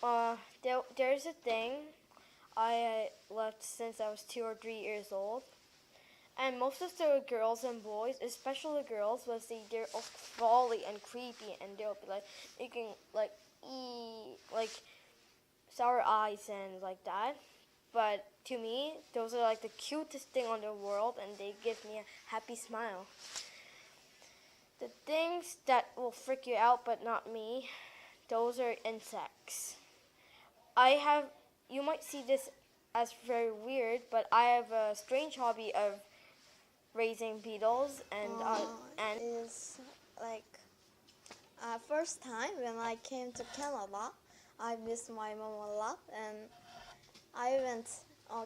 There's a thing I left since I was 2 or 3 years old, and most of the girls and boys, especially the girls, will say they're all crawly and creepy, and they'll be like making like like sour eyes and like that. But to me, those are like the cutest thing on the world, and they give me a happy smile. The things that will freak you out, but not me, those are insects. You might see this as very weird, but I have a strange hobby of raising beetles, and Is like first time when I came to Canada, I missed my mom a lot, and I went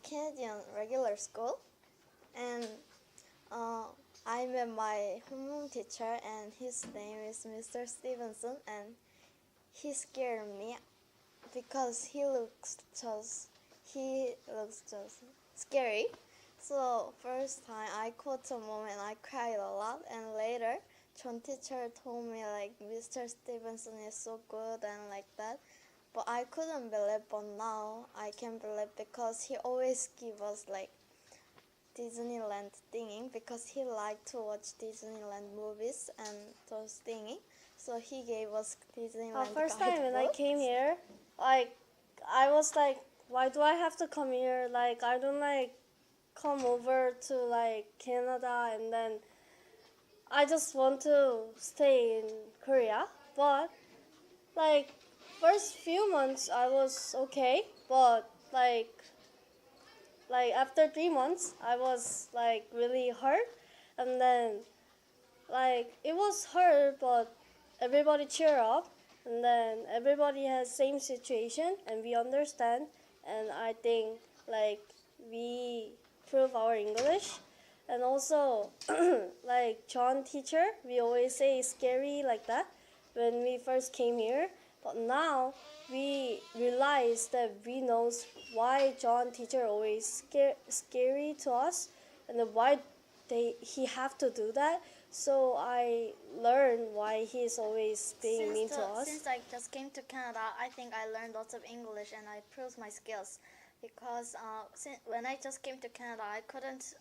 Canadian regular school, and I met my homeroom teacher, and his name is Mr. Stevenson, and he scared me because he looks just scary. So first time I called to mom and I cried a lot, and later John teacher told me like Mr. Stevenson is so good and like that. But I couldn't believe, but now I can believe because he always give us like Disneyland thingy because he liked to watch Disneyland movies and those thingy. So he gave us Disneyland First time when I guidebooks. came here, like I was like, why do I have to come here? Like I don't like come over to like Canada, and then I just want to stay in Korea. But like first few months I was okay, but like after 3 months I was like really hurt, and then like it was hurt, but everybody cheer up, and then everybody has same situation and we understand, and I think like we prove our English. And also like John teacher, we always say scary like that when we first came here, but now we realize that we knows why John teacher always scary to us, and then why he have to do that. So I learned why he's always being mean to us. Since I just came to Canada, I think I learned lots of English and I improved my skills because when I just came to Canada, I couldn't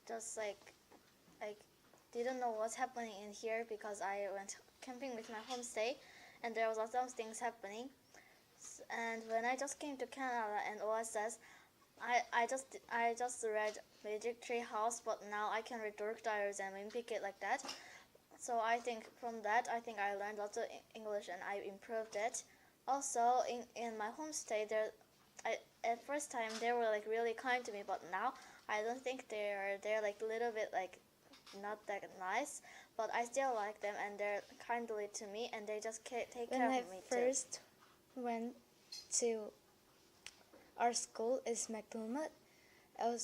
just like didn't know what's happening in here because I went camping with my homestay and there was lots of things happening. And when I just came to Canada and OSS, I just read Magic Tree House, but now I can read Dork Diaries and Wimpy Kid like that. So I think from that, I think I learned lots of English and I improved it. Also, in my homestay, at first time they were like really kind to me, but now I don't think they're like a little bit like not that nice. But I still like them and they're kindly to me and they just take care of me too. When I first went to our school is McDonald, I was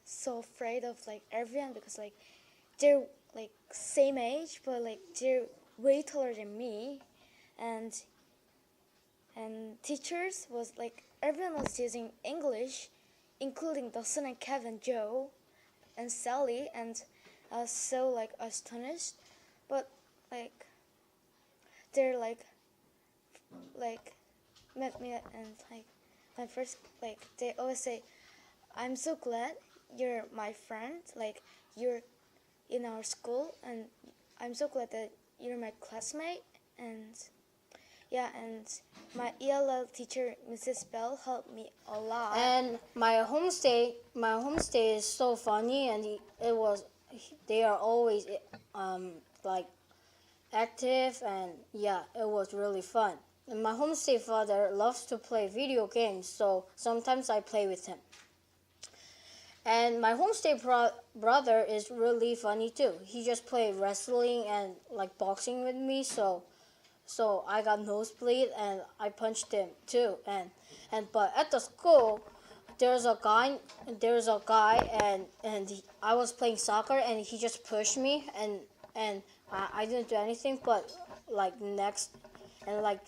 so afraid of like everyone because like they're like same age but like they're way taller than me, and teachers was like everyone was using English, including Dawson and Kevin, Joe, and Sally, and I was so like astonished, but like they're like met me and like my first like they always say, I'm so glad you're my friend, like you're in our school, and I'm so glad that you're my classmate. And yeah, and my ELL teacher Mrs. Bell helped me a lot. And my homestay is so funny, and they are always like active, and yeah, it was really fun. And my homestay father loves to play video games, so sometimes I play with him. And my homestay brother is really funny too. He just played wrestling and like boxing with me, so I got nosebleed and I punched him too. But at the school, there's a guy and I was playing soccer and he just pushed me, and I didn't do anything, but like next and like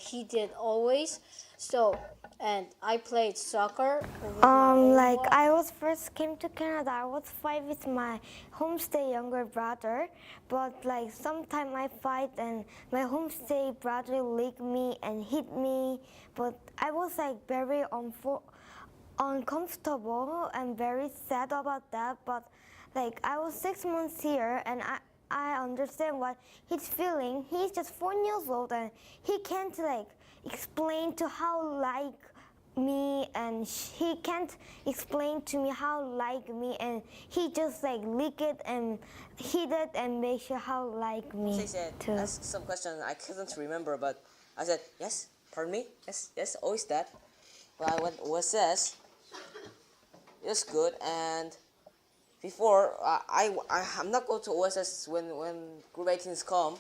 he did always. So and I played soccer. Like I was first came to Canada, I was 5 with my homestay younger brother, but like sometime I fight and my homestay brother licked me and hit me, but I was like very uncomfortable and very sad about that, but like I was 6 months here and I understand what he's feeling. He's just 4 years old and he can't like explain to how like me and he can't explain to me how like me and he just like lick it and hit it and make sure how like me They said, too. ask some question I couldn't remember, but I said, yes, pardon me, yes, always that. But I went OSS, it was good, and before, I'm not going to OSS when group 18s come.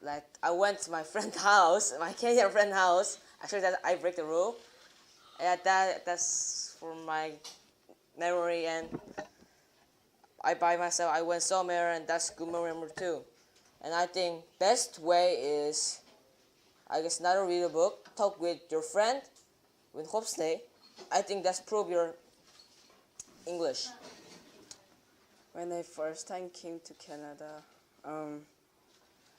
Like, I went to my friend's house, my Kenyan friend's house. Actually, that I break the rule. Yeah, that's for my memory, and I by myself. I went somewhere, and that's good memory too. And I think best way is, I guess, not to read a book. Talk with your friend, with Hopstay. I think that's prove your English. When I first time came to Canada,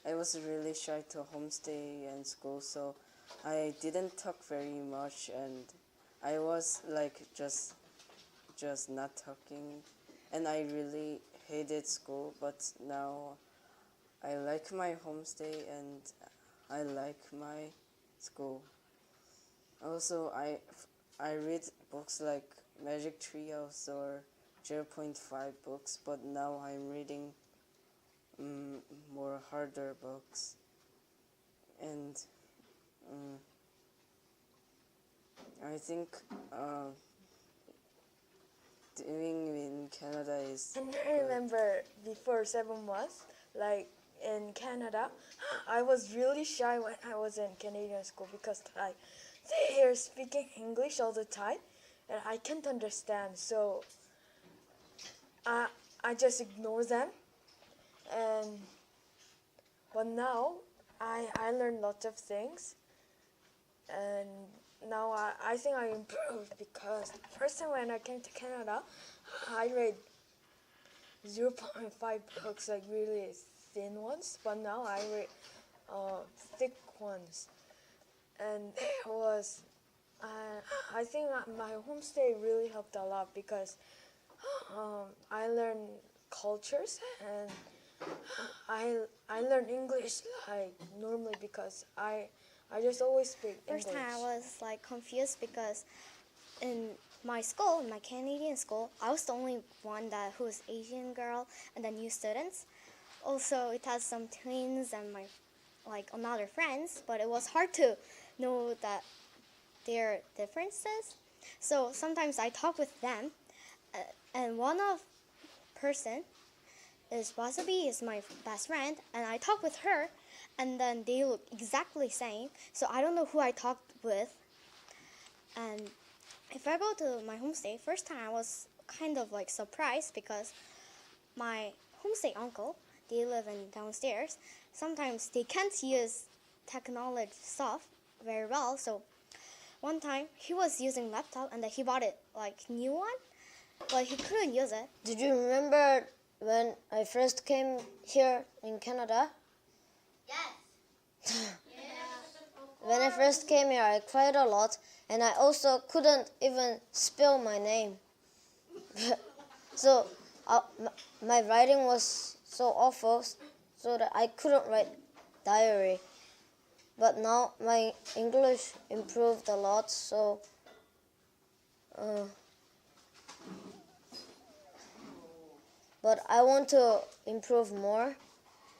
I was really shy to homestay and school, so I didn't talk very much, and I was like just not talking, and I really hated school. But now I like my homestay and I like my school. Also, I read books like Magic Trios or 0.5 books, but now I'm reading more harder books, and I think doing in Canada is And I remember before 7 months, like in Canada, I was really shy when I was in Canadian school because like they are speaking English all the time, and I can't understand. So I just ignore them, and but now I learned lots of things, and now I think I improved because first time when I came to Canada, I read 0.5 books, like really thin ones, but now I read thick ones, and it was I think my homestay really helped a lot because I learned cultures, and I learned English like normally because I just always speak English. First time I was like confused because in my school, in my Canadian school, I was the only one who was Asian girl and the new students. Also, it has some twins and my another friends, but it was hard to know that their differences. So sometimes I talk with them, and one of person is Wasabi is my best friend, and I talk with her, and then they look exactly same. So I don't know who I talked with. And if I go to my homestay, first time I was kind of like surprised because my homestay uncle, they live in downstairs. Sometimes they can't use technology stuff very well. So one time he was using laptop and then he bought it like new one, but he couldn't use it. Did you remember when I first came here in Canada? Yes. When I first came here, I cried a lot, and I also couldn't even spell my name. So my writing was so awful, so that I couldn't write diary. But now my English improved a lot, so but I want to improve more.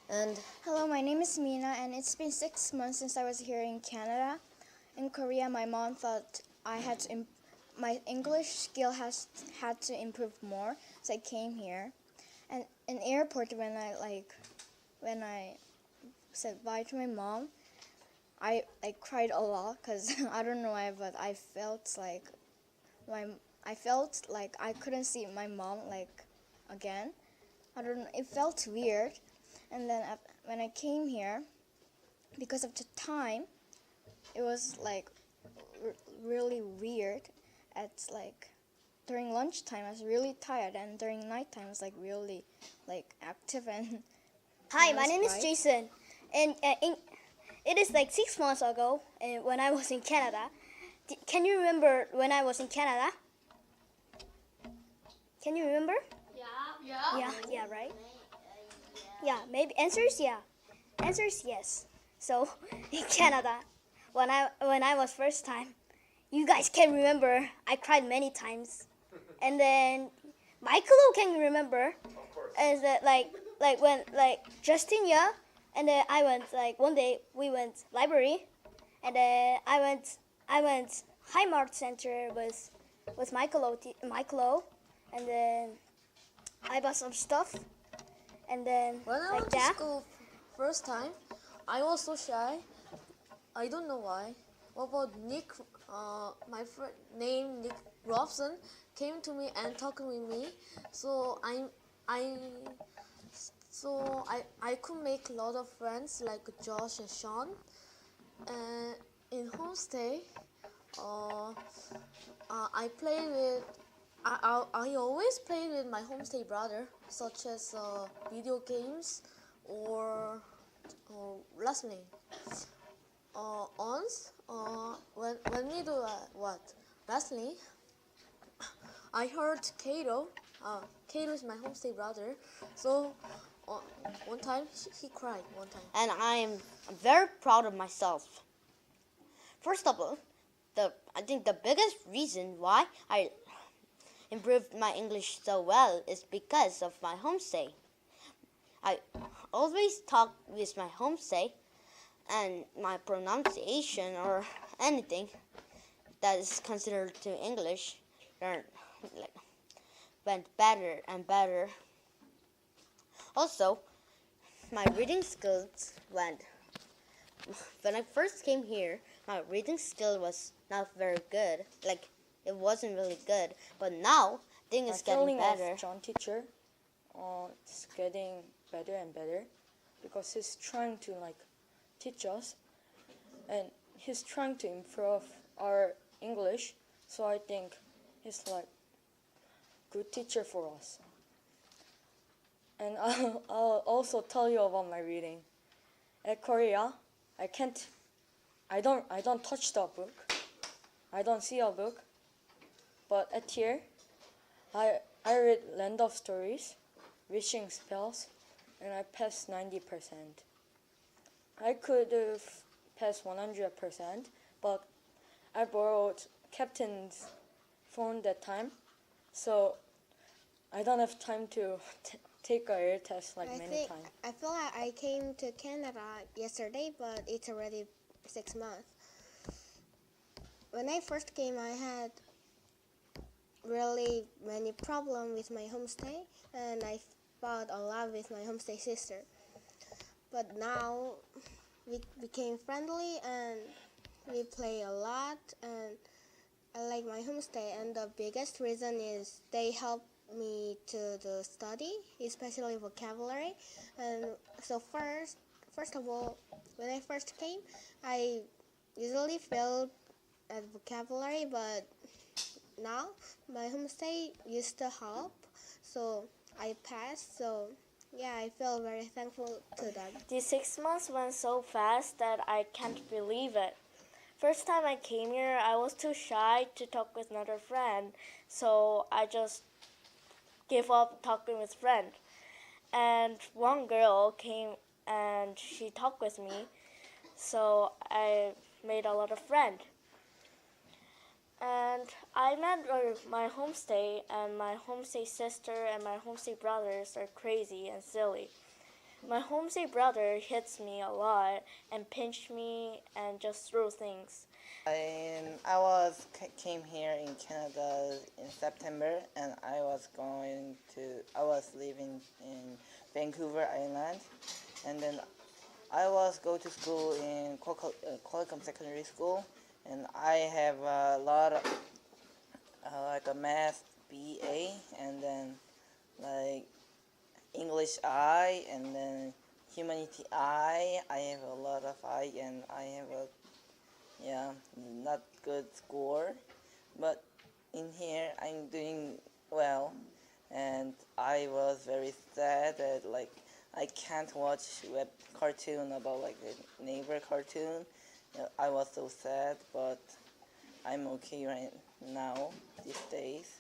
And hello, my name is Mina, and it's been 6 months since I was here in Canada. In Korea, my mom thought my English skill had to improve more, so I came here. And in airport, when I said bye to my mom, I cried a lot because I don't know why, but I felt like I couldn't see my mom again. I don't know, it felt weird. And then when I came here, because of the time, it was really weird. It's like during lunchtime I was really tired, and during nighttime I was like really like active and. Hi, my nice name is bright. Jason, and it is like 6 months ago when I was in Canada. Can you remember when I was in Canada? Can you remember? Yeah, right? Yeah, maybe answers, yeah. Answers, yes. So, in Canada, when I was first time, you guys can remember, I cried many times. And then, Michael can remember, is that like when, like, Justin, yeah, and then I went, like, one day, we went library, and then I went Highmart Center with Michael, and then I bought some stuff, and then When I like went to that. school first time, I was so shy. I don't know why. What about Nick? My friend named Nick Robson came to me and talked with me. So I could make a lot of friends like Josh and Sean. And in homestay, I play with. I always play with my homestay brother, such as video games or wrestling. Once, when we do wrestling, I heard Kato. Kato is my homestay brother. So one time he cried. One time. And I'm very proud of myself. First of all, I think the biggest reason why I improved my English so well is because of my homestay. I always talk with my homestay, and my pronunciation or anything that is considered to English went better and better. Also, my reading skills went. When I first came here, my reading skill was not very good. Like, it wasn't really good. But now, I think it's getting better. Of John teacher, it's getting better and better because he's trying to teach us, and he's trying to improve our English. So I think he's good teacher for us. And I'll also tell you about my reading. At Korea, I don't touch the book. I don't see a book. But at here, I read Land of Stories, Wishing Spells, and I passed 90%. I could have passed 100%, but I borrowed Captain's phone that time, so I don't have time to take a air test many times. I feel like I came to Canada yesterday, but it's already 6 months. When I first came, I had really many problems with my homestay, and I fought a lot with my homestay sister. But now we became friendly and we play a lot, and I like my homestay. And the biggest reason is they help me to the study, especially vocabulary. And so first of all, when I first came, I usually failed at vocabulary, but now my homestay used to help, so I passed. So yeah, I feel very thankful to them. These 6 months went so fast that I can't believe it. First time I came here, I was too shy to talk with another friend, so I just gave up talking with friend. And one girl came and she talked with me, so I made a lot of friends. And I met my homestay, and my homestay sister and my homestay brothers are crazy and silly. My homestay brother hits me a lot and pinched me and just threw things. I came here in Canada in September, and I was living in Vancouver Island, and then I was go to school in Qualicum Secondary School, and I have a lot of a math BA, and then English I, and then humanity I have a lot of I, and I have not good score, but in here I'm doing well, and I was very sad that like I can't watch web cartoon about like the neighbor cartoon. I was so sad, but I'm okay right now these days.